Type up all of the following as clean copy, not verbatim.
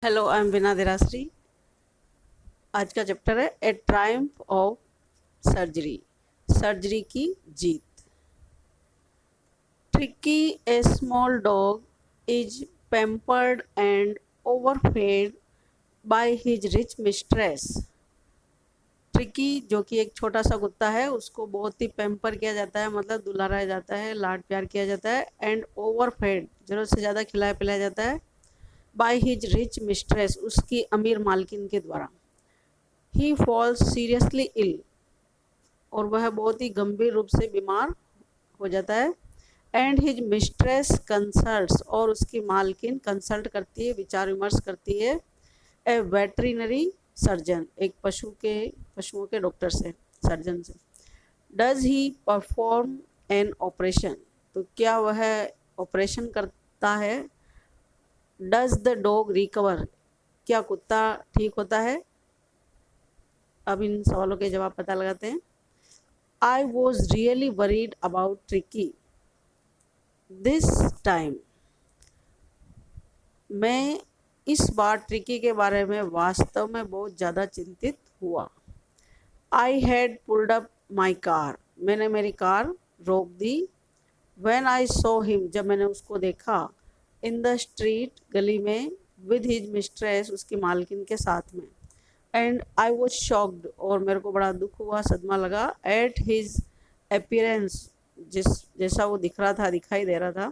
Hello, I am बिना देराश्री। आज का चैप्टर है a triumph of surgery, surgery की जीत। Tricki, a small dog, is pampered and overfed by his rich mistress. Tricki जो कि एक छोटा सा कुत्ता है, उसको बहुत ही पैम्पर किया जाता है, मतलब दुलारा जाता है, लाड प्यार किया जाता है। एंड ओवरफेड, जरूरत से ज़्यादा खिलाया पिलाया जाता है। बाय हिज रिच मिस्ट्रेस, उसकी अमीर मालकिन के द्वारा। ही फॉल्स सीरियसली इल, और वह बहुत ही गंभीर रूप से बीमार हो जाता है। एंड हिज मिस्ट्रेस कंसल्ट्स, और उसकी मालकिन कंसल्ट करती है, विचार विमर्श करती है ए वेटरिनरी सर्जन, एक पशुओं के डॉक्टर से, सर्जन से। Does he perform an operation, तो क्या वह ऑपरेशन करता है। डज द डॉग रिकवर, क्या कुत्ता ठीक होता है। अब इन सवालों के जवाब पता लगाते हैं। I was really worried about Tricky this time. मैं इस बार ट्रिकी के बारे में वास्तव में बहुत ज़्यादा चिंतित हुआ। I had pulled up my car. मैंने मेरी कार रोक दी। When I saw him, जब मैंने उसको देखा, in the street, गली में, with his mistress, उसकी मालकिन के साथ में। एंड आई वॉज शॉक्ड, और मेरे को बड़ा दुख हुआ, सदमा लगा। एट हिज अपीयरेंस, जैसा वो दिख रहा था, दिखाई दे रहा था।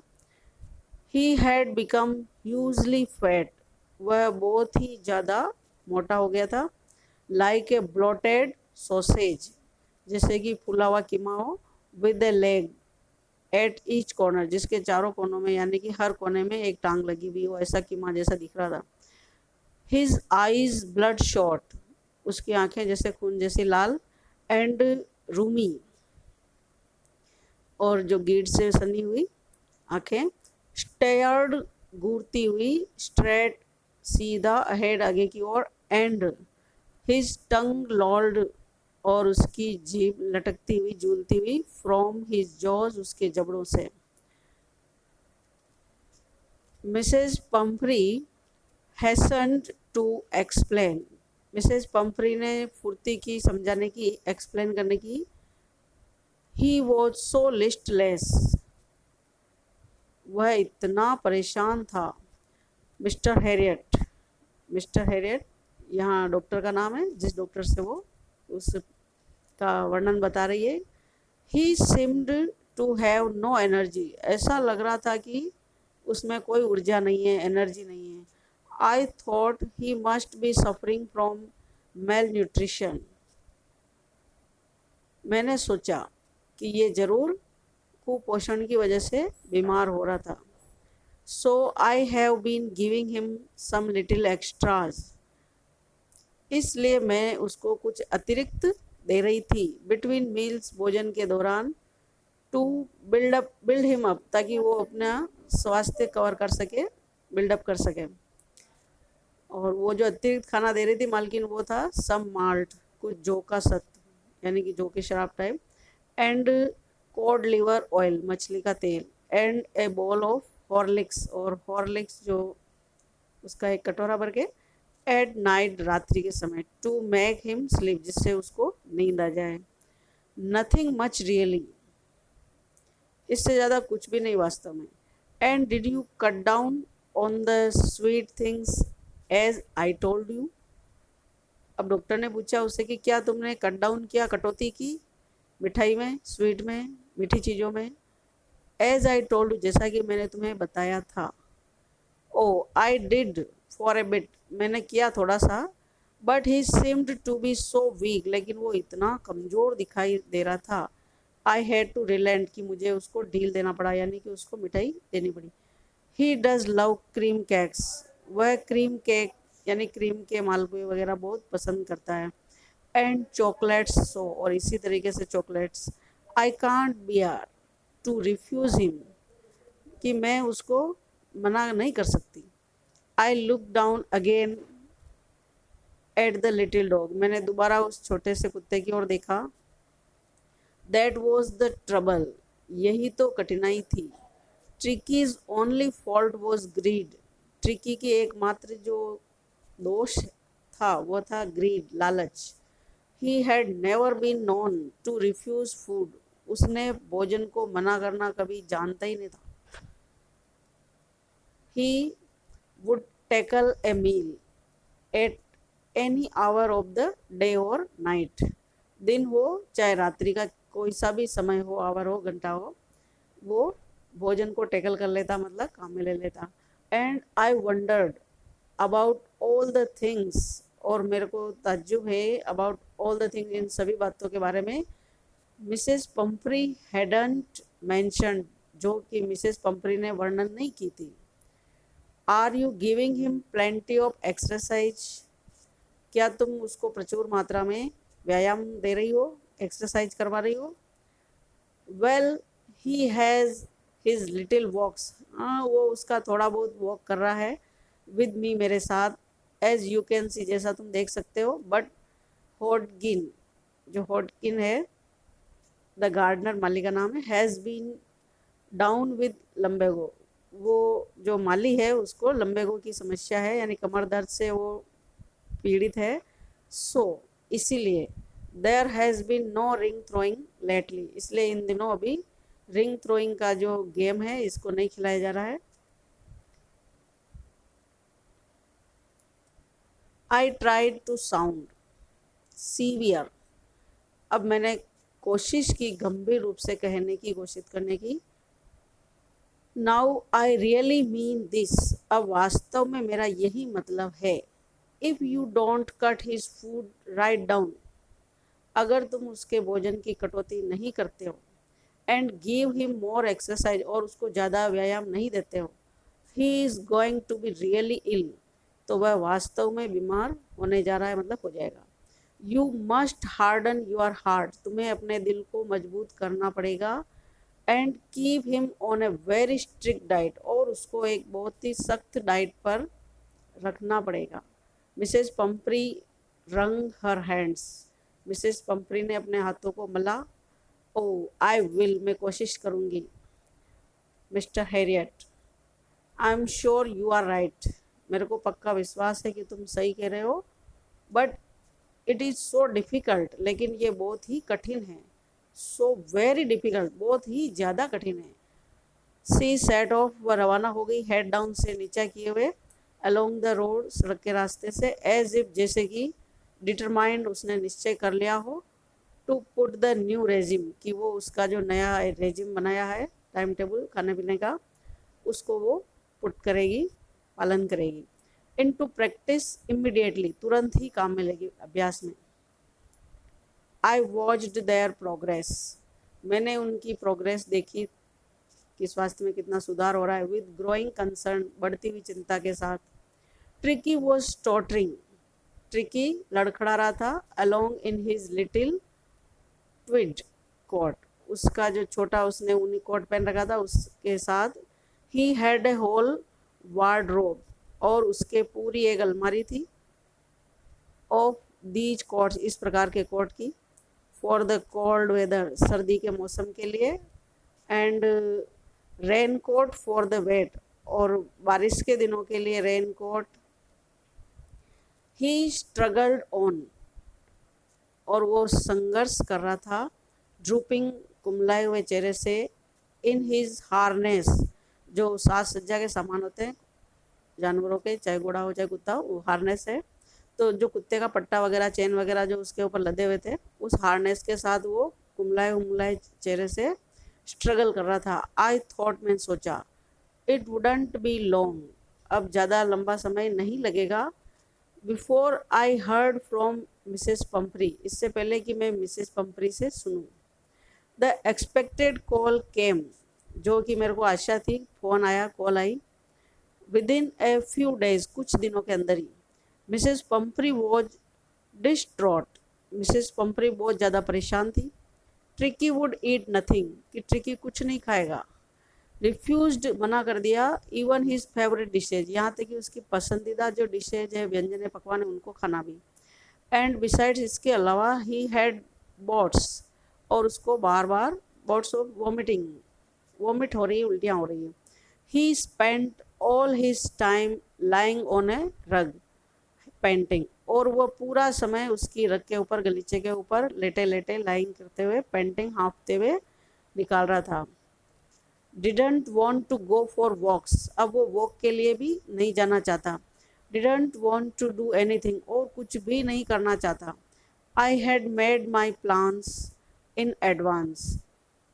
He had become hugely fat, वह बहुत ही ज़्यादा मोटा हो गया था। लाइक ए ब्लोटेड सॉसेज, जैसे कि फूला हुआ कीमा हो। With A leg at each corner, जिसके चारों कोनों में, यानी कि हर कोने में एक टांग लगी हुई हो, ऐसा कीमा जैसा दिख रहा था। हिज आईज ब्लड शॉट, उसकी आंखें जैसे खून जैसी लाल। एंड रूमी, और जो गिड से सनी हुई आंखें। स्टेयर्ड, घूरती हुई। स्ट्रेट, सीधा। अहेड, आगे की ओर। एंड हिज टंग लॉल्ड, और उसकी जीभ लटकती हुई, झूलती हुई। फ्रॉम हिज जॉज, उसके जबड़ों से। Mrs Pumphrey hastened to explain, Mrs Pumphrey ने फुर्ती की समझाने की, एक्सप्लेन करने की। ही वॉज सो लिस्टलेस, वह इतना परेशान था। मिस्टर हैरियट, मिस्टर हैरियट यहाँ डॉक्टर का नाम है, जिस डॉक्टर से वो उसका वर्णन बता रही है। He seemed to have no energy, ऐसा लग रहा था कि उसमें कोई ऊर्जा नहीं है, एनर्जी नहीं है। I thought he must be suffering from mail nutrition, मैंने सोचा कि ये ज़रूर कुपोषण की वजह से बीमार हो रहा था। So I have been giving him some little extras, इसलिए मैं उसको कुछ अतिरिक्त दे रही थी। बिटवीन मील्स, भोजन के दौरान। टू बिल्ड हिम अप, ताकि वो अपना स्वास्थ्य कवर कर सके, बिल्डअप कर सके। और वो जो अतिरिक्त खाना दे रही थी मालकिन, वो था सम माल्ट, कुछ जौ का सत्व, यानी कि जौ की शराब type. And cod liver oil, मछली का तेल। And A ball of Horlicks, और हॉर्लिक्स जो उसका एक कटोरा भर के। एट नाइट, रात्रि के समय। टू मेक हिम स्लीप, जिससे उसको नींद आ जाए। नथिंग मच रियली, इससे ज़्यादा कुछ भी नहीं वास्तव में। And did you cut down on the sweet things as I told you, अब डॉक्टर ने पूछा उससे कि क्या तुमने कट डाउन किया, कटौती की मिठाई में, स्वीट में, मीठी चीज़ों में। एज आई टोल्ड यू, जैसा कि मैंने तुम्हें बताया था। Oh I did for a bit, मैंने किया थोड़ा सा। But he seemed to be so weak, लेकिन वो इतना कमज़ोर दिखाई दे रहा था। आई हैड टू रिलेंट, कि मुझे उसको ढील देना पड़ा, यानी कि उसको मिठाई देनी पड़ी। He does love cream cakes, वह क्रीम केक यानी क्रीम के मालपुए वगैरह बहुत पसंद करता है। एंड चॉकलेट्स, सो, और इसी तरीके से chocolates. I can't bear to refuse him, कि मैं उसको मना नहीं कर सकती। I look down again at the little dog, मैंने दोबारा उस छोटे से कुत्ते की ओर देखा। दैट वॉज द ट्रबल, यही तो कठिनाई थी। Tricky's only fault was greed, Tricky की एकमात्र जो दोष था वो था ग्रीड, लालच। He had never been known to refuse food, उसने भोजन को मना करना कभी जानता ही नहीं था। He would tackle a meal at any hour of the day और नाइट, दिन हो चाहे रात्रि का कोई सा भी समय हो, आवर हो, घंटा हो, वो भोजन को टेकल कर लेता, मतलब काम में ले लेता। And I wandered about all the things, और मेरे को ताज्जुब है अबाउट ऑल द थिंग्स, इन सभी बातों के बारे में मिसेस पंपरी हैडंट मैंशन, जो कि मिसेस पंपरी ने वर्णन नहीं की थी। Are you giving him plenty of exercise, क्या तुम उसको प्रचुर मात्रा में व्यायाम दे रही हो, एक्सरसाइज करवा रही हो। Well he has his little walks, हाँ वो उसका थोड़ा बहुत वॉक कर रहा है, विद मी, मेरे साथ, एज यू कैन सी, जैसा तुम देख सकते हो। बट हॉटगिन, जो हॉटगिन है द गार्डनर, माली का नाम है, has been down with lumbago, वो जो माली है उसको लम्बेगो की समस्या है, यानी कमर दर्द से वो पीड़ित है। सो इसीलिए there has been no ring throwing lately, इसलिए इन दिनों अभी रिंग थ्रोइंग का जो गेम है इसको नहीं खिलाया जा रहा है। I tried to sound severe, अब मैंने कोशिश की गंभीर रूप से कहने की, घोषित करने की। Now I really mean this, अब वास्तव में मेरा यही मतलब है। If you don't cut his food right down, अगर तुम उसके भोजन की कटौती नहीं करते हो, and give him more exercise, और उसको ज़्यादा व्यायाम नहीं देते हो, he is going to be really ill, तो वह वास्तव में बीमार होने जा रहा है, मतलब हो जाएगा। You must harden your heart, तुम्हें अपने दिल को मजबूत करना पड़ेगा। And keep him on a very strict diet, और उसको एक बहुत ही सख्त डाइट पर रखना पड़ेगा। मिसेस पंपरी रंग हर हैंड्स, मिसेस पंपरी ने अपने हाथों को मला। ओ आई विल, मैं कोशिश करूँगी। Mister Herriot, I am sure you are right, मेरे को पक्का विश्वास है कि तुम सही कह रहे हो। But it is so difficult, लेकिन ये बहुत ही कठिन है। सो वेरी डिफ़िकल्ट, बहुत ही ज़्यादा कठिन है। सी सेट ऑफ, वह रवाना हो गई, हेड डाउन से नीचा किए हुए, अलोंग द रोड, सड़क के रास्ते से, एज इफ, जैसे कि, डिटरमाइंड, उसने निश्चय कर लिया हो, to put the new regime, कि वो उसका जो नया रेजिम बनाया है, टाइम टेबल खाने पीने का, उसको वो पुट करेगी, पालन करेगी। इन टू प्रैक्टिस इमीडिएटली, तुरंत ही काम में लगी, अभ्यास में। आई वॉच्ड देयर प्रोग्रेस, मैंने उनकी प्रोग्रेस देखी कि स्वास्थ्य में कितना सुधार हो रहा है। विद ग्रोइंग कंसर्न, बढ़ती हुई चिंता के साथ। ट्रिकी वॉज टॉटरिंग, ट्रिकी लड़खड़ा रहा था, along in his little tweed coat, उसका जो छोटा, उसने ऊनी कोट पहन रखा था, उसके साथ। He had a whole wardrobe, और उसके पूरी एक अलमारी थी, ऑफ दीज कोट्स, इस प्रकार के कोट की, फॉर द कोल्ड वेदर, सर्दी के मौसम के लिए, and raincoat for the wet, और बारिश के दिनों के लिए raincoat. He struggled on, और वो संघर्ष कर रहा था, ड्रूपिंग, कुमलाए हुए चेहरे से, इन हिज हार्नेस, जो साज सज्जा के सामान होते हैं जानवरों के, चाहे घोड़ा हो चाहे कुत्ता हो, वो हार्नेस है। तो जो कुत्ते का पट्टा वगैरह, चेन वगैरह जो उसके ऊपर लदे हुए थे, उस हार्नेस के साथ वो कुमलाए उमलाए चेहरे से स्ट्रगल कर रहा था। आई थॉट, मैंने सोचा, इट वुडंट बी लॉन्ग, अब ज़्यादा लंबा समय नहीं लगेगा, before I heard from Mrs Pumphrey, इससे पहले कि मैं मिसेस पंपरी से सुनूं। द एक्सपेक्टेड कॉल केम, जो कि मेरे को आशा थी, फ़ोन आया, call I. With in a few days, कुछ दिनों के अंदर ही। मिसेस पंपरी वॉज डिस्ट्रॉट, मिसेस पंपरी बहुत ज़्यादा परेशान थी। ट्रिकी वुड ईट नथिंग, कि ट्रिकी कुछ नहीं खाएगा। रिफ्यूज्ड, मना कर दिया, इवन हिज फेवरेट डिशेज, यहाँ तक कि उसकी पसंदीदा जो डिशेज है, व्यंजन है, पकवान है, उनको खाना भी। एंड बिसाइड्स, इसके अलावा, ही हैड बॉट्स, और उसको बार बार बॉट्स ऑफ वॉमिटिंग, वॉमिट हो रही है, उल्टियाँ हो रही है। He spent all his time lying on a rug, panting, और वो पूरा समय उसकी रग के ऊपर, गलीचे के ऊपर लेटे लेटे लाइंग करते हुए, पेंटिंग हाँफते हुए निकाल रहा था। Didn't want to go for walks, अब वो वॉक के लिए भी नहीं जाना चाहता। Didn't want to do anything, और कुछ भी नहीं करना चाहता। I had made my plans in advance,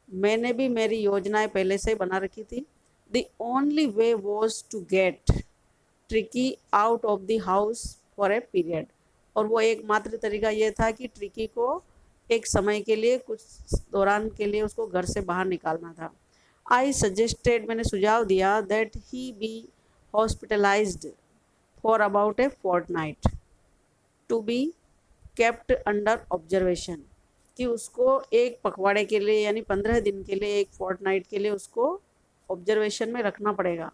मैंने भी मेरी योजनाएं पहले से बना रखी थी। The only way was to get Tricky out of the house for a period, और वो एकमात्र तरीका ये था कि ट्रिकी को एक समय के लिए, कुछ दौरान के लिए उसको घर से बाहर निकालना था। आई सजेस्टेड, मैंने सुझाव दिया, that he be hospitalised for about a fortnight to be kept under observation, कि उसको एक पखवाड़े के लिए यानी 15 दिन के लिए, एक फोर्टनाइट के लिए उसको ऑब्जर्वेशन में रखना पड़ेगा,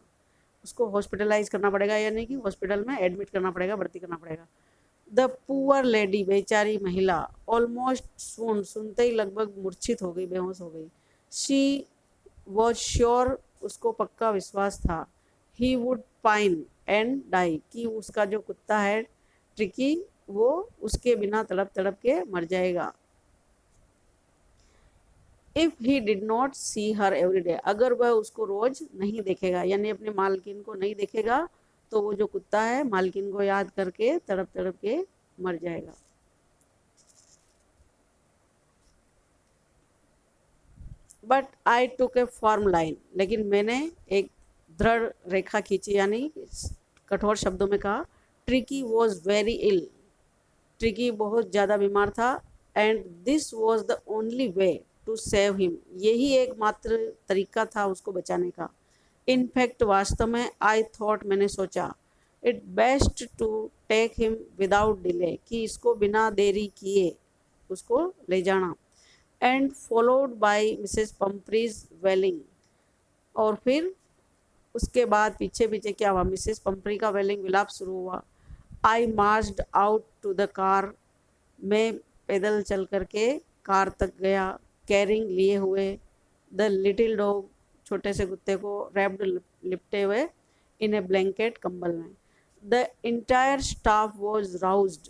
उसको हॉस्पिटलाइज करना पड़ेगा, यानी कि हॉस्पिटल में एडमिट करना पड़ेगा, भर्ती करना पड़ेगा। द पुअर लेडी, बेचारी महिला, ऑलमोस्ट सून, सुनते ही लगभग मूर्छित हो गई, बेहोश हो गई। शी वॉज श्योर, उसको पक्का विश्वास था, he would pine and die, कि उसका जो कुत्ता है ट्रिकी, वो उसके बिना तड़प तड़प के मर जाएगा। If he did not see her every day, अगर वह उसको रोज नहीं देखेगा, यानी अपने मालकिन को नहीं देखेगा, तो वो जो कुत्ता है मालकिन को याद करके तड़प तड़प के मर जाएगा। But I took A firm line, लेकिन मैंने एक दृढ़ रेखा खींची, यानी कठोर शब्दों में कहा, Tricky was very ill, Tricky बहुत ज़्यादा बीमार था, and this was the only way to save him, यही एकमात्र तरीका था उसको बचाने का। इनफैक्ट वास्तव में, आई थॉट, मैंने सोचा, it best to take him without delay, कि इसको बिना देरी किए उसको ले जाना। And followed by Mrs Pumphrey's wailing, और फिर उसके बाद पीछे पीछे क्या हुआ, मिसेस पम्प्री का वेलिंग विलाप शुरू हुआ। I marched out to the car, मैं पैदल चल करके कार तक गया, कैरिंग लिए हुए द लिटिल डॉग, छोटे से कुत्ते को, रैप्ड, लिपटे हुए, इन ए ब्लैंकेट, कंबल में। द इंटायर स्टाफ वॉज राउज्ड,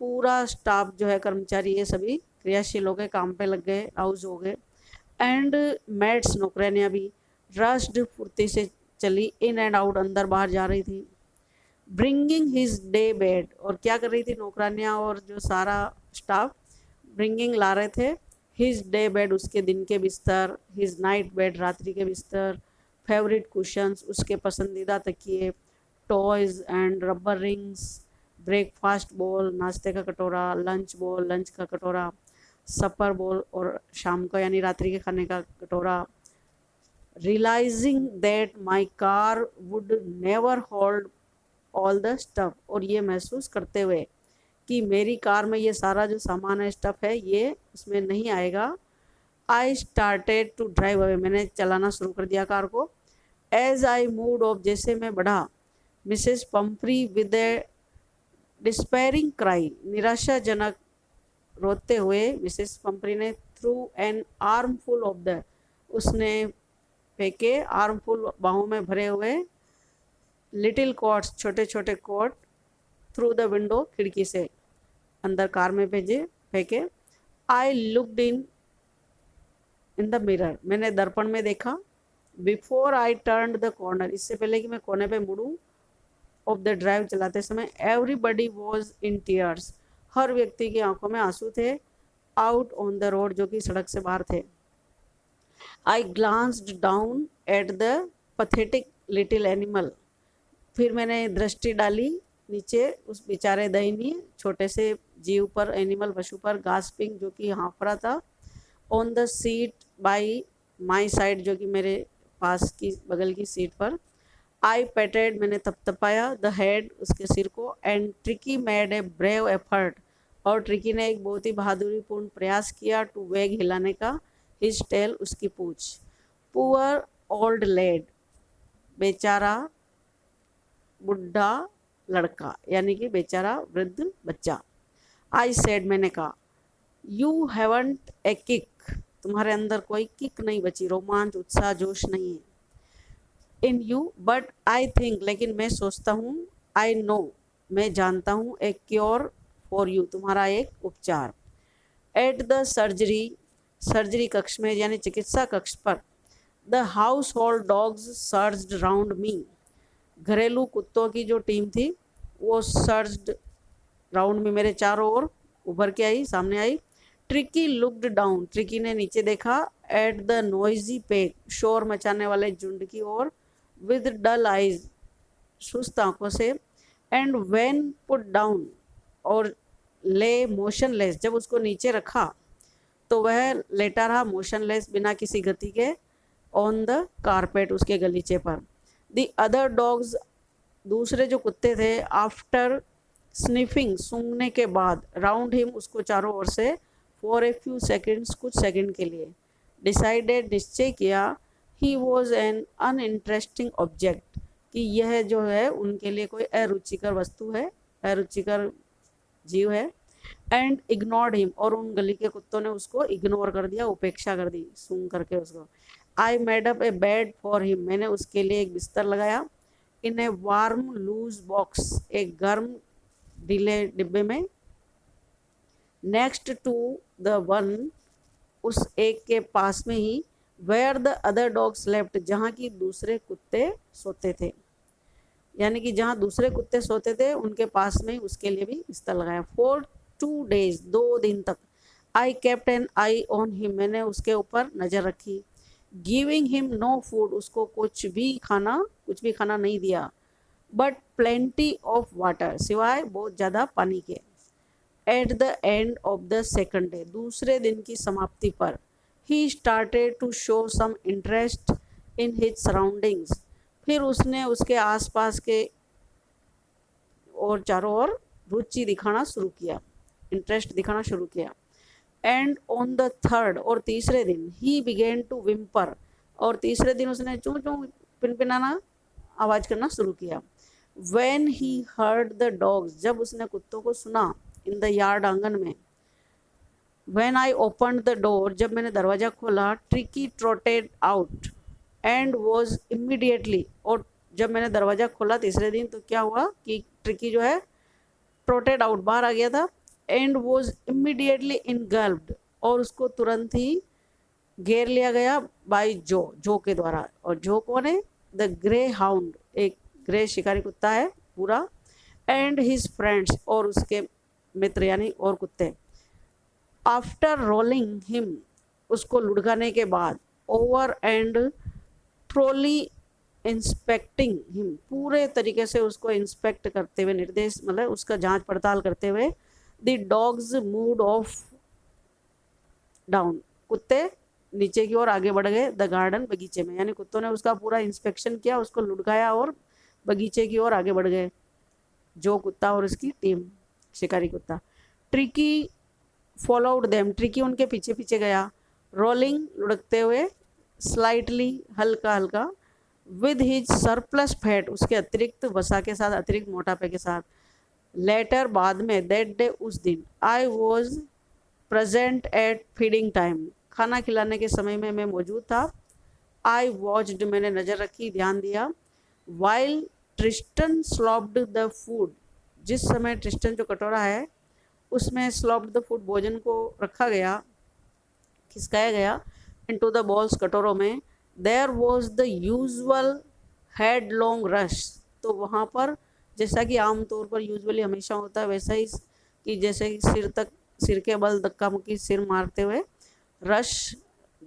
पूरा स्टाफ जो है, कर्मचारी, ये सभी क्रियाशील हो गए, काम पे लग गए, राउज हो गए। एंड मेड्स, नौकरानियाँ भी, रश्ड, फुर्ती से चली, इन एंड आउट, अंदर बाहर जा रही थी। ब्रिंगिंग हिज डे बेड, और क्या कर रही थी नौकरानियाँ और जो सारा स्टाफ, ब्रिंगिंग ला रहे थे, हिज डे बेड, उसके दिन के बिस्तर, हिज नाइट बेड, रात्रि के बिस्तर, फेवरेट कुशंस, उसके पसंदीदा तकिए, toys and rubber rings, breakfast बोल, नाश्ते का कटोरा, लंच बोल, लंच का कटोरा, सपर बोल, और शाम का यानी रात्रि के खाने का कटोरा। Realising that my car would never hold all the stuff, और ये महसूस करते हुए कि मेरी कार में ये सारा जो सामान है, स्टफ है, ये उसमें नहीं आएगा। I started to drive away, मैंने चलाना शुरू कर दिया कार को। एज आई मूव्ड ऑफ, जैसे मैं बढ़ा, Mrs Pumphrey with a despairing cry, निराशाजनक रोते हुए मिसेस पम्प्री ने, threw an armful of the, उसने फेंके, आर्मफुल, बाहों में भरे हुए, लिटिल कॉट्स, छोटे छोटे कोट, थ्रू द विंडो, खिड़की से अंदर कार में भेजे, फेंके। I looked in the mirror, मैंने दर्पण में देखा। Before I turn the corner, इससे पहले कि मैं कोने पे मुड़ूं, ऑफ द ड्राइव, चलाते समय, एवरीबडी वॉज इन टीयर्स, हर व्यक्ति की आंखों में आंसू थे। आउट ऑन द रोड, जो कि सड़क से बाहर थे। I glanced down at the pathetic little animal, फिर मैंने दृष्टि डाली नीचे उस बेचारे दयनीय छोटे से जीव पर, एनिमल, पशु पर, गास्पिंग, जो कि हाँफ रहा था, on the seat by my side, जो कि मेरे पास की बगल की सीट पर। आई पेटेड, मैंने थपथपाया, द हेड, उसके सिर को, and tricky made a brave effort, और ट्रिकी ने एक बहुत ही बहादुरीपूर्ण प्रयास किया, टू वेग, हिलाने का, हिज टेल, उसकी पूछ। पुअर ओल्ड लेड, बेचारा बुढ़ा लड़का, यानी कि बेचारा वृद्ध बच्चा। आई सेड, मैंने कहा, यू हैवंट ए किक, तुम्हारे अंदर कोई किक नहीं बची, रोमांच, उत्साह, जोश नहीं है। इन यू, बट आई थिंक, लेकिन मैं सोचता हूँ, आई नो, मैं जानता हूँ, ए क्योर फॉर यू, तुम्हारा एक उपचार। एट द सर्जरी कक्ष में यानी चिकित्सा कक्ष पर, the household dogs surged round me, घरेलू कुत्तों की जो टीम थी वो सर्ज्ड राउंड में, मेरे चारों ओर उभर के आई, सामने आई। ट्रिकी लुक्ड डाउन, ट्रिकी ने नीचे देखा। एट द नॉइजी पैक, शोर मचाने वाले झुंड की ओर। विद डल आइज, सुस्त आंखों से। एंड व्हेन पुट डाउन, और ले मोशनलेस, जब उसको नीचे रखा तो वह लेटा रहा मोशनलेस, बिना किसी गति के, ऑन द कारपेट, उसके गलीचे पर। द अदर डॉग्स, दूसरे जो कुत्ते थे, आफ्टर स्निफिंग, सूंघने के बाद, राउंड हिम, उसको चारों ओर से, फॉर ए फ्यू सेकेंड्स, कुछ सेकंड के लिए, डिसाइडेड, निश्चय किया, he was an uninteresting object, कि यह जो है उनके लिए कोई अरुचिकर वस्तु है, अरुचिकर जीव है। एंड इग्नोर्ड हिम, और उन गली के कुत्तों ने उसको इग्नोर कर दिया, उपेक्षा कर दी सूंघ करके उसको। I made up A bed for him, मैंने उसके लिए एक बिस्तर लगाया। इन ए वार्म लूज बॉक्स, एक गर्म ढीले डिब्बे में। नेक्स्ट टू द वन, उस एक के पास में ही, where the other dogs left, जहाँ की दूसरे कुत्ते सोते थे, यानी कि जहाँ दूसरे कुत्ते सोते थे उनके पास में उसके लिए भी बिस्तर लगाया। फॉर 2 days, 2 दिन तक। I kept an eye on him, मैंने उसके ऊपर नज़र रखी। गिविंग हिम नो फूड, उसको कुछ भी खाना नहीं दिया। बट प्लेंटी ऑफ वाटर, सिवाय बहुत ज़्यादा पानी के। At the end of the second day, दूसरे दिन की समाप्ति पर, he started to show some interest in his surroundings, फिर उसने उसके आसपास के और चारों ओर रुचि दिखाना शुरू किया, इंटरेस्ट दिखाना शुरू किया। एंड ऑन द थर्ड, और तीसरे दिन, ही बिगेन टू विम्पर, और तीसरे दिन उसने चूं चूं पिनपिनाना आवाज़ करना शुरू किया। When he heard the dogs, जब उसने कुत्तों को सुना, इन द यार्ड, आंगन में। When I opened the door, जब मैंने दरवाज़ा खोला, tricky ट्रोटेड out and was immediately, और जब मैंने दरवाज़ा खोला तीसरे दिन तो क्या हुआ कि ट्रिकी जो है ट्रोटेड आउट, बाहर आ गया था। एंड वॉज इमीडिएटली इनगल्फ्ड, और उसको तुरंत ही घेर लिया गया, बाय जो के द्वारा। और जो कौन है? द ग्रे हाउंड, एक ग्रे शिकारी कुत्ता है पूरा। एंड हिज फ्रेंड्स, और उसके मित्र यानी और कुत्ते। आफ्टर रोलिंग हिम, उसको लुढ़काने के बाद, over and trolley inspecting him, पूरे तरीके से उसको इंस्पेक्ट करते हुए, निर्देश मतलब उसका जांच पड़ताल करते हुए, the dogs mood off down, कुत्ते नीचे की ओर आगे बढ़ गए, द गार्डन, बगीचे में, यानी कुत्तों ने उसका पूरा इंस्पेक्शन किया, उसको लुढ़काया और बगीचे की ओर आगे बढ़ गए, जो कुत्ता और उसकी टीम, शिकारी कुत्ता। ट्रिकी फॉलोड देम, ट्रिकी उनके पीछे पीछे गया। रोलिंग, लुढ़कते हुए। स्लाइटली, हल्का हल्का। विद हिज सरप्लस फैट, उसके अतिरिक्त वसा के साथ, अतिरिक्त मोटापे के साथ। लेटर, बाद में। दैट डे, उस दिन। I was present at feeding time, खाना खिलाने के समय में मैं मौजूद था। आई वॉच्ड, मैंने नज़र रखी, ध्यान दिया। वाइल ट्रिस्टन स्लॉप्ड द फूड, जिस समय ट्रिस्टन जो कटोरा है उसमें स्लॉप्ड द फूड, भोजन को रखा गया, खिसकाया गया, इनटू द बॉल्स, कटोरों में। There was the usual headlong rush, तो वहाँ पर जैसा कि आमतौर पर यूजुअली हमेशा होता है वैसा ही, कि जैसे कि सिर के बल धक्का मुक्की, सिर मारते हुए, रश,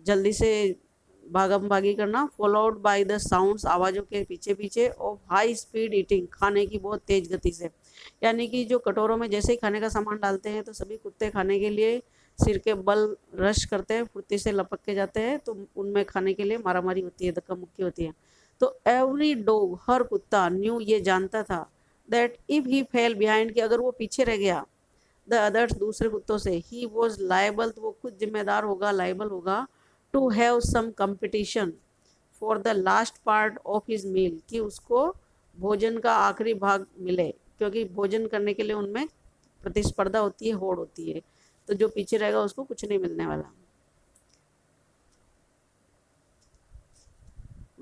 जल्दी से भागम भागी करना। फॉलोड बाय द साउंड्स, आवाज़ों के पीछे पीछे, ऑफ हाई स्पीड ईटिंग, खाने की बहुत तेज गति से। यानी कि जो कटोरों में जैसे ही खाने का सामान डालते हैं तो सभी कुत्ते खाने के लिए सिर के बल रश करते हैं, फुर्ती से लपक के जाते हैं, तो उनमें खाने के लिए मारामारी होती है, धक्का मुक्की होती है। तो एवरी डॉग, हर कुत्ता, न्यू, ये जानता था, that if he fail behind, कि अगर वो पीछे रह गया, द अदर्स, दूसरे कुत्तों से, ही वॉज लाइबल, तो वो खुद जिम्मेदार होगा, लाइबल होगा, to have some competition for the last part of his meal, कि उसको भोजन का आखिरी भाग मिले, क्योंकि भोजन करने के लिए उनमें प्रतिस्पर्धा होती है, होड़ होती है, तो जो पीछे रहेगा उसको कुछ नहीं मिलने वाला।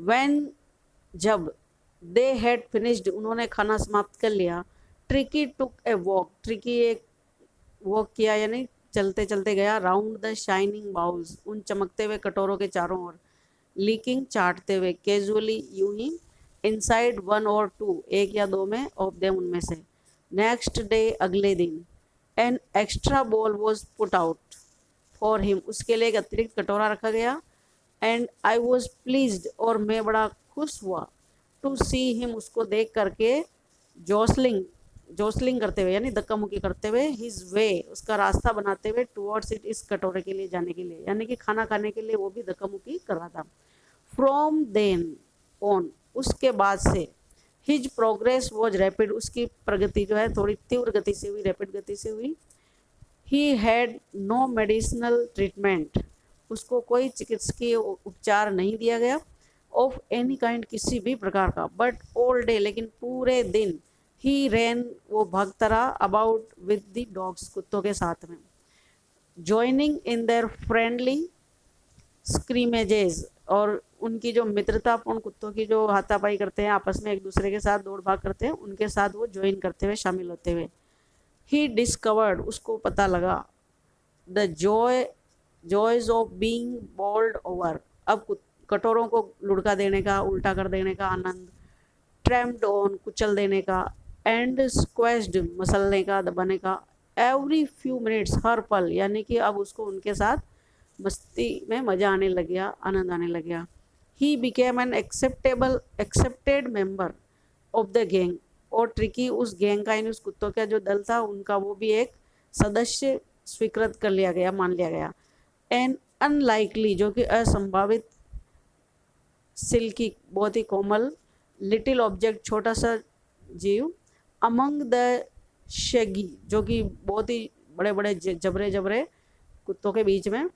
When, जब, दे हैड फिनिश्ड, उन्होंने खाना समाप्त कर लिया, tricky took a walk, tricky एक वॉक किया यानी चलते चलते गया राउंड द शाइनिंग बाउल्स, उन चमकते हुए कटोरों के चारों ओर, लीकिंग चाटते हुए, कैजुअली यूं ही, इनसाइड वन और टू, एक या दो में, ऑफ देम उनमें से। नेक्स्ट डे, अगले दिन, एन एक्स्ट्रा बोल was put out for him, उसके लिए एक अतिरिक्त कटोरा रखा गया। एंड आई वॉज प्लीज्ड, और मैं बड़ा खुश हुआ, टू सी हिम, उसको देख करके, जोसलिंग, जोसलिंग करते हुए यानी धक्का मुक्की करते हुए, हिज वे, उसका रास्ता बनाते हुए, टुवर्ड्स इट, इस कटोरे के लिए जाने के लिए, यानी कि खाना खाने के लिए वो भी धक्का मुक्की कर रहा था। फ्रॉम देन ऑन, उसके बाद से, हिज प्रोग्रेस वॉज रैपिड, उसकी प्रगति जो है थोड़ी तीव्र गति से हुई, रैपिड गति से हुई। He had no medicinal treatment, उसको कोई चिकित्सकीय उपचार नहीं दिया गया, ऑफ एनी काइंड, किसी भी प्रकार का, बट ऑल डे, लेकिन पूरे दिन, ही रैन, वो भागता रहा, अबाउट विद द डॉग्स, कुत्तों के साथ में, ज्वाइनिंग इन देयर फ्रेंडली स्क्रीमेजेस, और उनकी जो मित्रतापूर्ण, कुत्तों की जो हाथापाई करते हैं आपस में, एक दूसरे के साथ दौड़ भाग करते हैं, उनके साथ वो ज्वाइन करते हुए, शामिल होते हुए। ही डिस्कवर्ड, उसको पता लगा, the joys of being bowled over, अब कटोरों को लुढ़का देने का, उल्टा कर देने का आनंद, ट्रैम्प्ड ऑन, कुचल देने का, एंड स्क्वेस्ड, मसलने का, दबाने का, एवरी फ्यू मिनट्स, हर पल, यानी कि अब उसको उनके साथ मस्ती में मज़ा आने लग गया, आनंद आने लग गया। He became an accepted member of the gang, और ट्रिकी उस गैंग का, यानी उस कुत्तों का जो दल था उनका, वो भी एक सदस्य स्वीकृत कर लिया गया, मान लिया गया। एन अनलाइकली, जो कि असंभावित, सिल्की, बहुत ही कोमल, लिटिल ऑब्जेक्ट, छोटा सा जीव, अमंग द शेगी, जो कि बहुत ही बड़े बड़े जबरे जबरे कुत्तों के बीच में,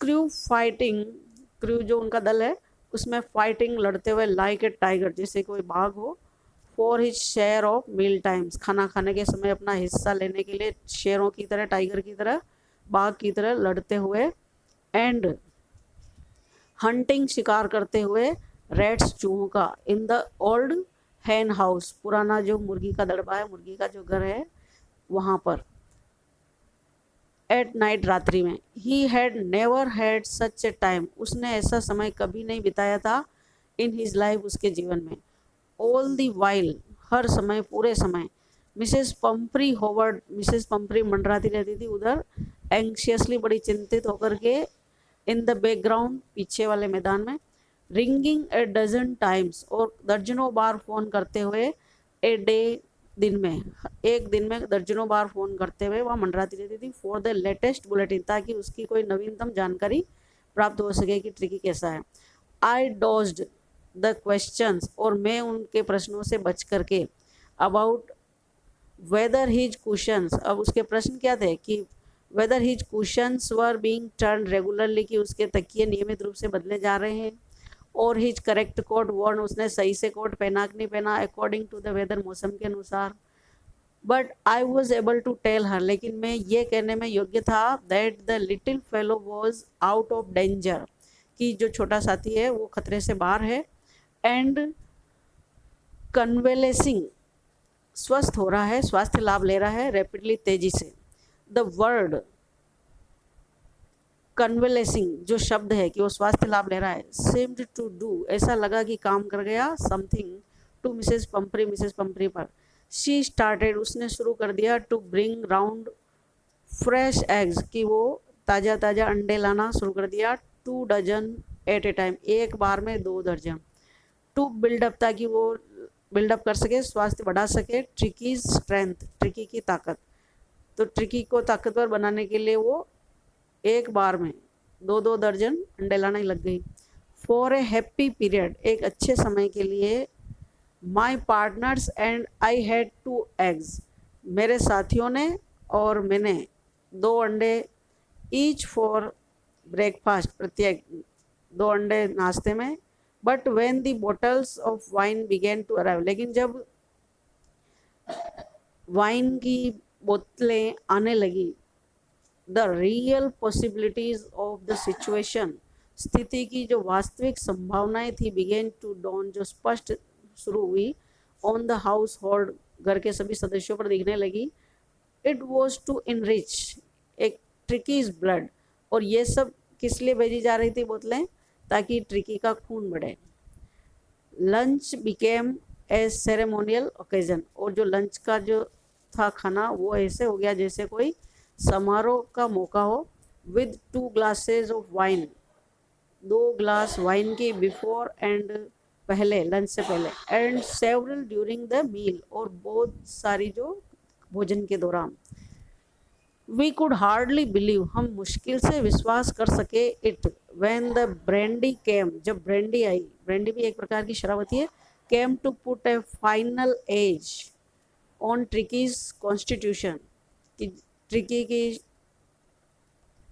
क्रू फाइटिंग, क्रू जो उनका दल है उसमें फाइटिंग, लड़ते हुए, लाइक ए टाइगर, जैसे कोई बाघ हो, for his share of mealtimes, खाना खाने के समय अपना हिस्सा लेने के लिए, शेरों की तरह, टाइगर की तरह, बाघ की तरह लड़ते हुए, एंड हंटिंग, शिकार करते हुए, रेट्स, चूहों का, in the old hen house, पुराना जो मुर्गी का दड़बा है, मुर्गी का जो घर है वहाँ पर, एट नाइट, रात्रि में। ही had never had such A time, उसने ऐसा समय कभी नहीं बिताया था, इन हिज लाइफ, उसके जीवन में। ऑल दी वाइल, हर समय, पूरे समय, मिसेस पंपरी होवर्ड, मिसेस पंपरी मंडराती रहती थी उधर, एंग्शियसली, बड़ी चिंतित होकर के, इन द बैकग्राउंड, पीछे वाले मैदान में, रिंगिंग ए डजन टाइम्स, और दर्जनों बार फ़ोन करते हुए, ए डे, दिन में, एक दिन में दर्जनों बार फ़ोन करते हुए वहाँ मंडराती रहती थी, फॉर द लेटेस्ट बुलेटिन, ताकि उसकी कोई नवीनतम जानकारी प्राप्त हो सके कि ट्रिकी कैसा है। आई डॉज्ड द क्वेश्चंस, और मैं उनके प्रश्नों से बच करके, अबाउट वेदर हिज कुशंस, अब उसके प्रश्न क्या थे कि weather his cushions were being turn regularly, कि उसके तकिए नियमित रूप से बदले जा रहे हैं, और हिज करेक्ट कोट वॉर्न, उसने सही से कोट पहना कि नहीं पहना, अकॉर्डिंग टू द वेदर, मौसम के अनुसार। But I was able to tell her, लेकिन मैं ये कहने में योग्य था, that the little fellow was out of danger, कि जो छोटा साथी है वो खतरे से बाहर है, एंड कन्वेलेसिंग, स्वस्थ हो रहा है, स्वास्थ्य लाभ ले रहा है, रैपिडली, तेजी से। द वर्ड कन्वेलेसिंग, जो शब्द है कि वो स्वास्थ्य लाभ ले रहा है, सेम्ड टू डू, ऐसा लगा कि काम कर गया, something, to Mrs Pumphrey, Mrs Pumphrey पर। शी स्टार्टेड, उसने शुरू कर दिया, to bring round fresh eggs, कि वो ताज़ा ताज़ा अंडे लाना शुरू कर दिया, 2 डजन एट ए टाइम, एक बार में 2 दर्जन, टू बिल्डअप, ताकि वो बिल्डअप कर सके, स्वास्थ्य बढ़ा सके, ट्रिकी स्ट्रेंथ, ट्रिकी की ताकत, तो ट्रिकी को ताकतवर बनाने के लिए वो एक बार में 2 दर्जन अंडे लाने लग गई। फॉर ए हैप्पी पीरियड, एक अच्छे समय के लिए, माई partners and I had 2 eggs, मेरे साथियों ने और मैंने 2 अंडे, ईच फॉर ब्रेकफास्ट, प्रत्येक 2 अंडे नाश्ते में। But when the bottles of wine began to arrive, लेकिन जब वाइन की बोतलें आने लगी, the real possibilities of the situation, स्थिति की जो वास्तविक संभावनाएं थी, बिगेन टू डॉन, जो स्पष्ट शुरू हुई, ऑन द हाउस होल्ड, घर के सभी सदस्यों पर दिखने लगी। इट वॉज टू इनरिच एक ट्रिकीज ब्लड, और ये सब किस लिए भेजी जा रही थी बोतलें, ताकि ट्रिकी का खून बढ़े। Lunch became a ceremonial occasion, और जो लंच का जो था खाना वो ऐसे हो गया जैसे कोई समारोह का मौका हो। With 2 glasses of wine, 2 glass wine की बिफोर एंड पहले, लंच से पहले, and several during the meal, और बहुत सारी जो भोजन के दौरान। वी कुड हार्डली बिलीव, हम मुश्किल से विश्वास कर सके, इट व्हेन द ब्रेंडी केम, जब ब्रेंडी आई, ब्रेंडी भी एक प्रकार की शराब होती है, came to put a final edge on Tricky's constitution, कि ट्रिकी की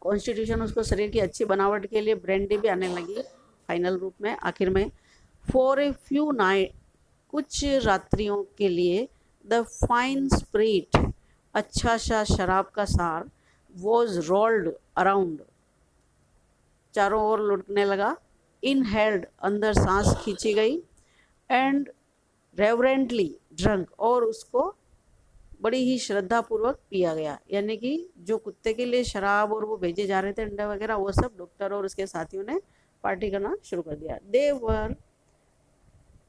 कॉन्स्टिट्यूशन, उसको शरीर की अच्छी बनावट के लिए ब्रेंडी भी आने लगी फाइनल रूप में, आखिर में। फॉर ए फ्यू नाइट, कुछ रात्रियों के लिए, द फाइन स्प्रिट, अच्छा सा शराब का सार, वॉज रोल्ड अराउंड, चारों ओर लुढ़कने लगा, इनहेल्ड, अंदर सांस खींची गई, एंड रेवरेंटली ड्रंक, और उसको बड़ी ही श्रद्धापूर्वक पिया गया। यानी कि जो कुत्ते के लिए शराब और वो भेजे जा रहे थे अंडा वगैरह, वो सब डॉक्टर और उसके साथियों ने पार्टी करना शुरू कर दिया। दे वर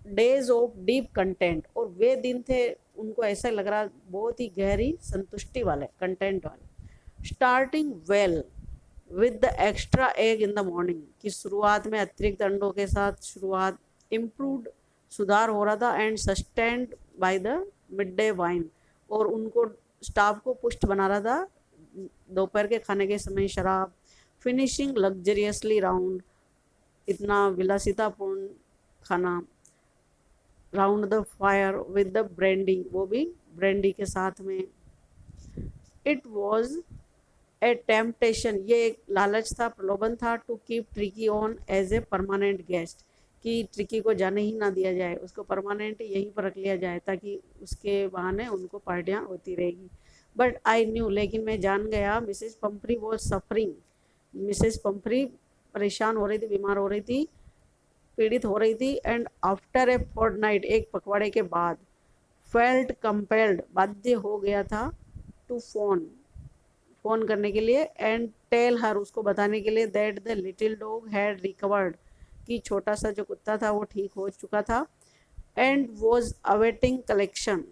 डेज ऑफ डीप कंटेंट, और वे दिन थे, उनको ऐसा लग रहा बहुत ही गहरी संतुष्टि वाले, कंटेंट वाले। Starting well with the extra egg in the morning, की शुरुआत में अतिरिक्त अंडों के साथ शुरुआत, इम्प्रूव्ड, सुधार हो रहा था, and sustained by the mid day wine, और उनको स्टाफ को पुष्ट बना रहा था दोपहर के खाने के समय शराब। फिनिशिंग लग्जरियसली राउंड, इतना विलासितापूर्ण खाना, round the fire with the brandy, वो भी ब्रेंडी के साथ में। इट वॉज ए टेम्पटेशन, ये एक लालच था, प्रलोभन था, to keep Tricky on as a permanent guest, कि ट्रिकी को जाने ही ना दिया जाए, उसको परमानेंट यहीं पर रख लिया जाए, ताकि उसके बहाने उनको पार्टियां होती रहेगी। बट आई न्यू, लेकिन मैं जान गया, मिसेस पंपरी वॉज सफरिंग, मिसेस पंपरी परेशान हो रही थी, बीमार हो रही थी, पीड़ित हो रही थी। एंड आफ्टर ए फोर्टनाइट, एक पखवाड़े के बाद, फेल्ट कंपेल्ड, बाध्य हो गया था, टू फोन करने के लिए, एंड टेल हर, उसको बताने के लिए, that the little dog had recovered, कि छोटा सा जो कुत्ता था वो ठीक हो चुका था, एंड वॉज अवेटिंग कलेक्शन,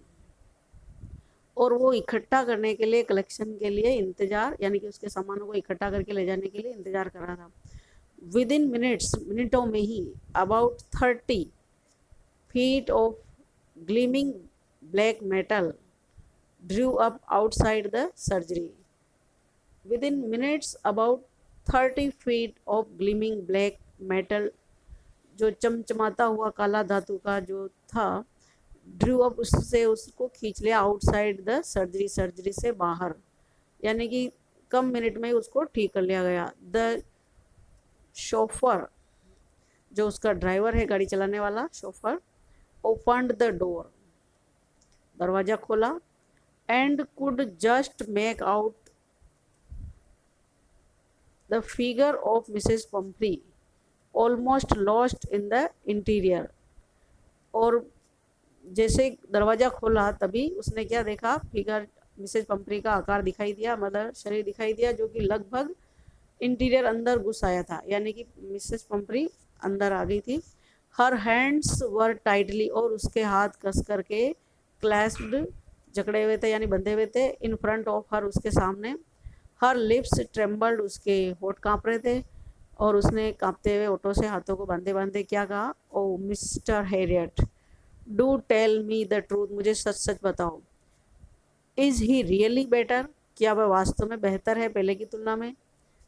और वो इकट्ठा करने के लिए, कलेक्शन के लिए इंतजार, यानी कि उसके सामानों को इकट्ठा करके ले जाने के लिए इंतजार कर रहा था। विद इन मिनट्स, मिनटों में ही, about 30 feet of gleaming black metal drew up outside the surgery. Within minutes, about 30 feet of gleaming black metal, जो चमचमाता हुआ काला धातु का जो था, ड्रू अप, उससे उसको खींच लिया, आउटसाइड द सर्जरी, सर्जरी से बाहर, यानी कि कम मिनट में उसको ठीक कर लिया गया। द शोफर, जो उसका ड्राइवर है, गाड़ी चलाने वाला शोफर, ओपन्ड द डोर, दरवाजा खोला, and could just make out the figure of Mrs Pumphrey almost lost in the interior, और जैसे दरवाजा खोला तभी उसने क्या देखा, फिगर, मिसेस पंपरी का आकार दिखाई दिया, मतलब शरीर दिखाई दिया, जो कि लगभग इंटीरियर अंदर घुस आया था, यानी कि मिसेस पंपरी अंदर आ गई थी। हर हैंड्स वर टाइटली, और उसके हाथ कस करके, क्लैस्प्ड, जकड़े हुए थे, यानी बंधे हुए थे, इन फ्रंट ऑफ हर, उसके सामने। हर लिप्स ट्रेम्बल्ड, उसके होठ कांप रहे थे, और उसने कांपते हुए होठों से हाथों को बांधे बांधे क्या कहा, oh Mr Herriot, do tell me the truth, मुझे सच सच बताओ, इज ही रियली बेटर, क्या वह वास्तव में बेहतर है पहले की तुलना में?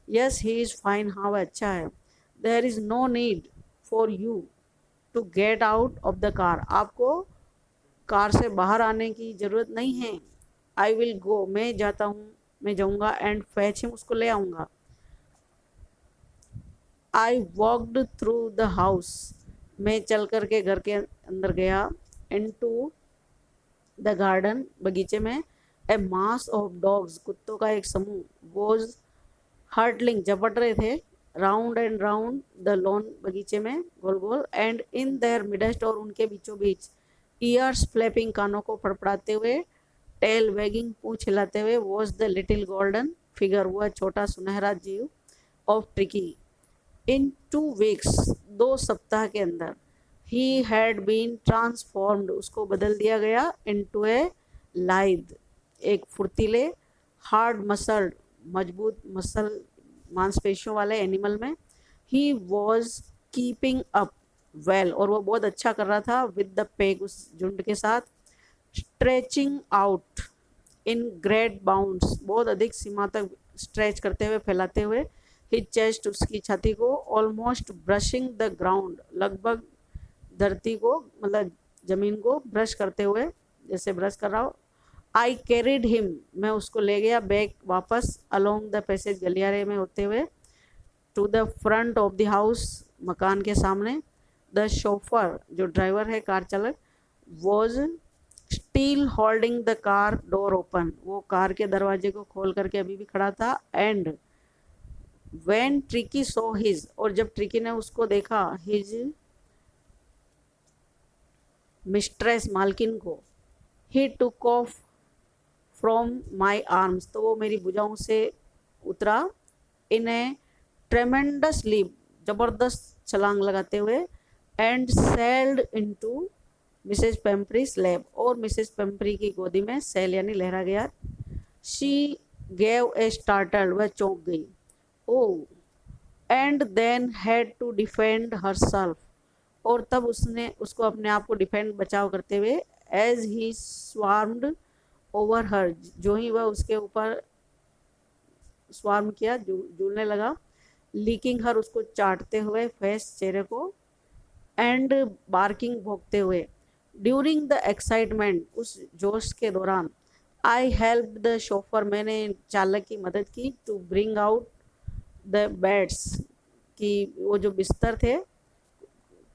यस ही इज़ फाइन, हाँ वह अच्छा है। There is no need for you to get out of the car, आपको कार से बाहर आने की ज़रूरत नहीं है। आई विल गो, मैं जाता हूँ, मैं जाऊँगा, एंड फैच हिम, उसको ले आऊँगा। I walked through the house, मैं चल कर के घर के अंदर गया, इनटू द गार्डन, बगीचे में। ए मास ऑफ डॉग्स, कुत्तों का एक समूह, वॉज हर्टलिंग, झपट रहे थे, round and round the lawn, बगीचे में गोल गोल, एंड इन देयर मिडस्ट, और उनके बीचों बीच, ईयर्स फ्लैपिंग, कानों को फड़फड़ाते हुए, टेल वैगिंग, पूंछ हिलाते हुए, was the little golden figure, वह छोटा सुनहरा जीव, ऑफ ट्रिकी, इन 2 weeks, 2 सप्ताह के अंदर, ही हैड बीन ट्रांसफॉर्म्ड, उसको बदल दिया गया, इनटू ए लाइद, एक फुर्तीले, हार्ड मसल्ड, मजबूत मसल मांसपेशियों वाले एनिमल में, he was keeping up well, और वो बहुत अच्छा कर रहा था, विद द पेग, उस झुंड के साथ, stretching out in great bounds, बहुत अधिक सीमा तक स्ट्रेच करते हुए, फैलाते हुए, हिज चेस्ट, उसकी छाती को, ऑलमोस्ट ब्रशिंग द ग्राउंड, लगभग धरती को, मतलब जमीन को ब्रश करते हुए, जैसे ब्रश कर रहा हो। आई कैरिड हिम, मैं उसको ले गया बैक, वापस, अलोंग द पैसेज, गलियारे में होते हुए, to the front of the house, मकान के सामने। द शोफर, जो ड्राइवर है, कार चालक, was still holding the car door open, वो कार के दरवाजे को खोल करके अभी भी खड़ा था। And when Tricky saw his, और जब ट्रिकी ने उसको देखा, हिज मिस्ट्रेस, मालकिन को, he took off from my arms, तो वो मेरी भुजाओं से उतरा, इन ए ट्रेमेंडस लीप, जबरदस्त छलांग लगाते हुए, and sailed into Mrs Pumphrey's lap, और मिसेज पेम्प्री की गोदी में सेल यानी लहरा गया। शी गेव ए स्टार्टल, वह चौंक गई। Oh and then had to defend herself, और तब उसने उसको अपने आप को डिफेंड, बचाव करते हुए, एज ही स्वार्म्ड ओवर हर, जो ही वह उसके ऊपर स्वार्म किया, झूलने लगा, लीकिंग हर, उसको चाटते हुए, फेस, चेहरे को, एंड बार्किंग, भोंकते हुए, ड्यूरिंग द एक्साइटमेंट, उस जोश के दौरान, आई हेल्प द शोफर, मैंने चालक की मदद की, to bring out the beds, कि वो जो बिस्तर थे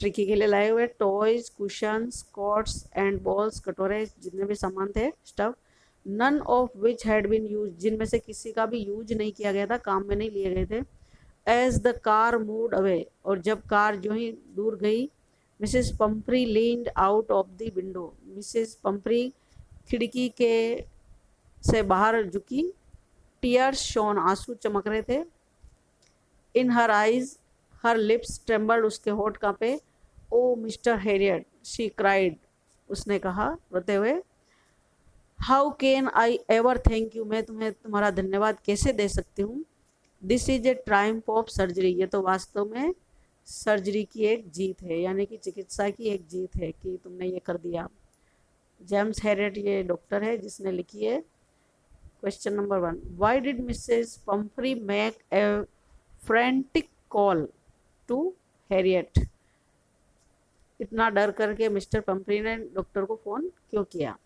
ट्रिकी के लिए लाए हुए, toys, cushions, cots and bowls, कटोरे, जितने भी सामान थे, stuff, none of which had been used, जिनमें से किसी का भी यूज नहीं किया गया था, काम में नहीं लिए गए थे। As the car moved away, और जब कार जो ही दूर गई, Mrs Pumphrey leaned out of the window, Mrs Pumphrey खिड़की के से बाहर झुकी, टीयर्स शोन, आंसू चमक रहे थे, in her eyes, her lips trembled, उसके होठ कांपे, oh Mr Herriot, she cried, उसने कहा रोते हुए, how can I ever thank you, मैं तुम्हें तुम्हारा धन्यवाद कैसे दे सकती हूँ, this is a triumph of surgery, ये तो वास्तव में सर्जरी की एक जीत है, यानी कि चिकित्सा की एक जीत है कि तुमने ये कर दिया। जेम्स हैरियट ये डॉक्टर है जिसने लिखी है। Question number 1, why did Mrs Pumphrey make a frantic call to Herriot, इतना डर करके मिस्टर पंफ्री ने डॉक्टर को फ़ोन क्यों किया।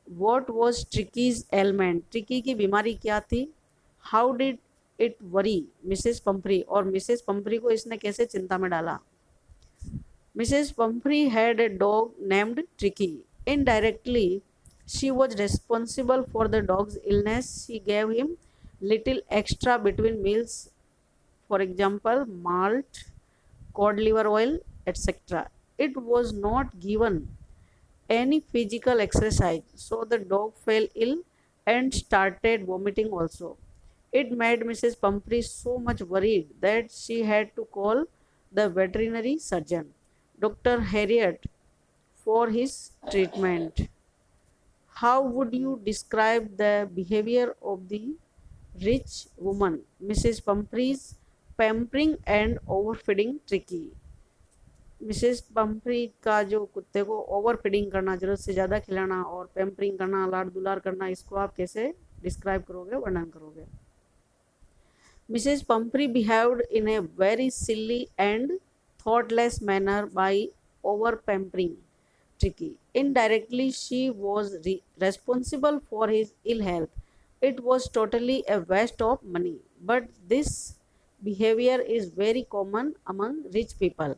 What was Tricky's ailment, Tricky की बीमारी क्या थी। How did it worry Mrs Pumphrey, और मिसेस पंफ्री को इसने कैसे चिंता में डाला। Mrs Pumphrey had a dog named Tricky, indirectly she was responsible for the dog's illness, she gave him little extra between meals, for example malt, cod liver oil, etc. It was not given any physical exercise, so the dog fell ill and started vomiting also. It made Mrs. Pumphrey so much worried that she had to call the veterinary surgeon, Dr. Harriet, for his treatment. How would you describe the behavior of the rich woman, Mrs. Pumphrey's pampering and overfeeding Tricky? Mrs Pomfrey का जो कुत्ते को over feeding करना, जरूरत से ज़्यादा खिलाना, और पैम्परिंग करना, लाड दुलार करना, इसको आप कैसे डिस्क्राइब करोगे, वर्णन करोगे। Mrs Pumphrey behaved in a very silly and thoughtless manner by over pampering Tricky. Indirectly, she was responsible for his ill health. It was totally a waste of money. But this behavior is very common among rich people.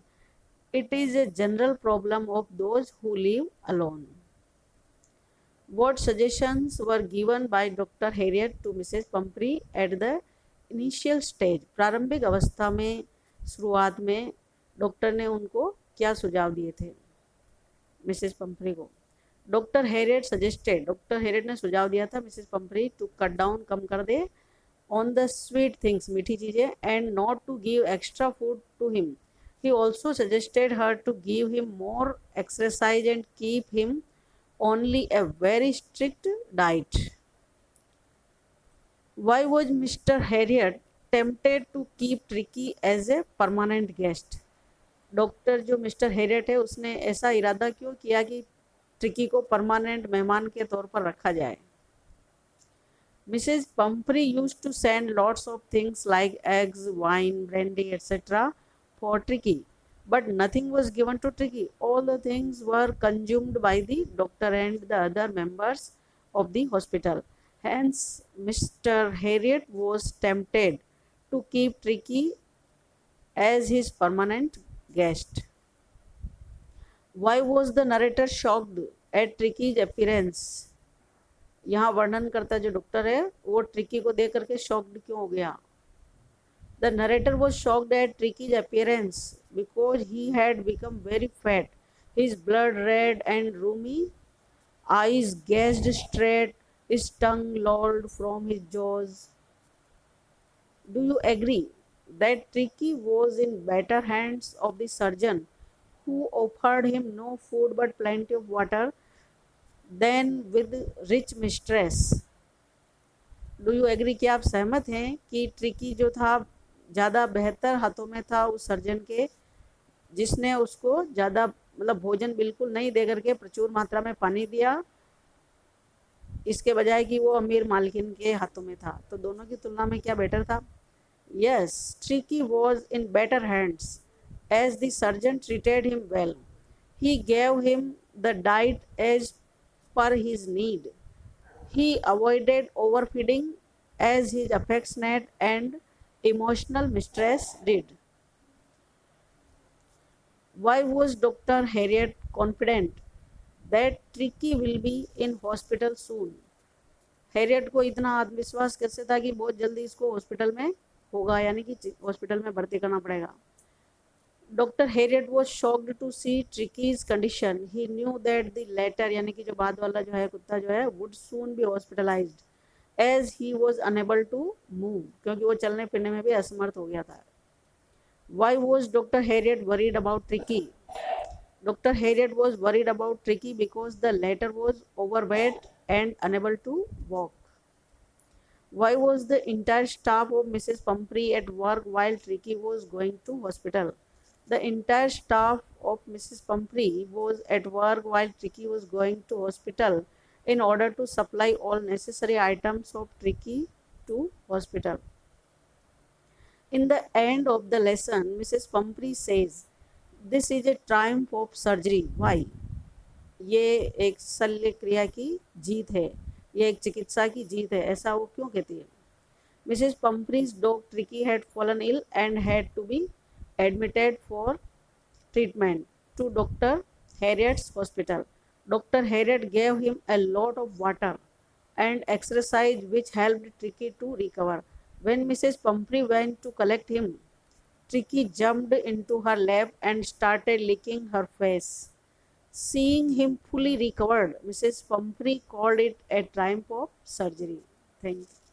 It is a general problem of those who live alone. What suggestions were given by Dr. Harriet to Mrs. Pumphrey at the initial stage? प्रारंभिक अवस्था में, शुरुआत में doctor ने उनको क्या सुझाव दिए थे। मिसेस पंपरी को। Doctor Herriot suggested, doctor Herriot ने सुझाव दिया था Mrs Pumphrey to cut down, कम कर दे, ऑन द स्वीट थिंग्स, मीठी चीज़ें, and not to give extra food to him. He also suggested her to give him more exercise and keep him only a very strict diet. Why was Mr. Harriet tempted to keep Tricky as a permanent guest? Doctor जो mister Harriet है उसने ऐसा इरादा क्यों किया कि Tricky को permanent मेहमान के तौर पर रखा जाए? Mrs. Pumphrey used to send lots of things like eggs, wine, brandy, etc. for Tricky, but nothing was given to Tricky. All the things were consumed by the doctor and the other members of the hospital. Hence, Mr. Harriet was tempted to keep Tricky as his permanent guest. Why was the narrator shocked at Tricky's appearance? यहाँ वर्णन करता जो doctor है वो tricky को देख करके shocked क्यों हो गया? The narrator was shocked eight ट्रिकीज appearance because he had become very fat, his blood red and Rumi, eyes gazed straight, his tongue lolled from his jaws. Do you agree that Tricky was in better hands of the surgeon who offered him no food but plenty of water than with rich mistress? Do you agree, कि आप सहमत हैं कि tricky जो था ज़्यादा बेहतर हाथों में था उस सर्जन के जिसने उसको ज़्यादा मतलब भोजन बिल्कुल नहीं दे करके प्रचुर मात्रा में पानी दिया, इसके बजाय कि वो अमीर मालकिन के हाथों में था? तो दोनों की तुलना में क्या बेटर था? Yes, Tricky was in better hands as the surgeon treated him well. He gave him the diet as per his need. He avoided overfeeding as his affectionate and emotional mistress did. Why was Dr. Harriet confident that Tricky will be in hospital soon? Harriet को इतना आत्मविश्वास कैसे था कि बहुत जल्दी इसको hospital में होगा, यानी कि हॉस्पिटल में भर्ती करना पड़ेगा? Dr. Harriet was shocked to see Tricky's condition. He knew that the latter, यानी कि जो बाद वाला जो है कुत्ता जो है, would soon be hospitalized as he was unable to move, क्योंकि वो चलने फिरने में भी असमर्थ हो गया था. Why was Dr. Harriet worried about Tricky? Dr. Harriet was worried about Tricky because the latter was overweight and unable to walk. Why was the entire staff of Mrs. Pumphrey at work while Tricky was going to hospital? The entire staff of Mrs. Pumphrey was at work while Tricky was going to hospital in order to supply all necessary items of Tricky to hospital. In the end of the lesson, Mrs. Pumphrey says, "This is a triumph of surgery." Why? ये एक शल्य क्रिया की जीत है, ये एक चिकित्सा की जीत है, ऐसा वो क्यों कहती है? Mrs. Pumphrey's dog Tricky had fallen ill and had to be admitted for treatment to Dr. Harriet's hospital. Dr. Harriet gave him a lot of water and exercise which helped Tricky to recover. When Mrs. Pumphrey went to collect him, Tricky jumped into her lap and started licking her face. Seeing him fully recovered, Mrs. Pumphrey called it a triumph of surgery. Thank you.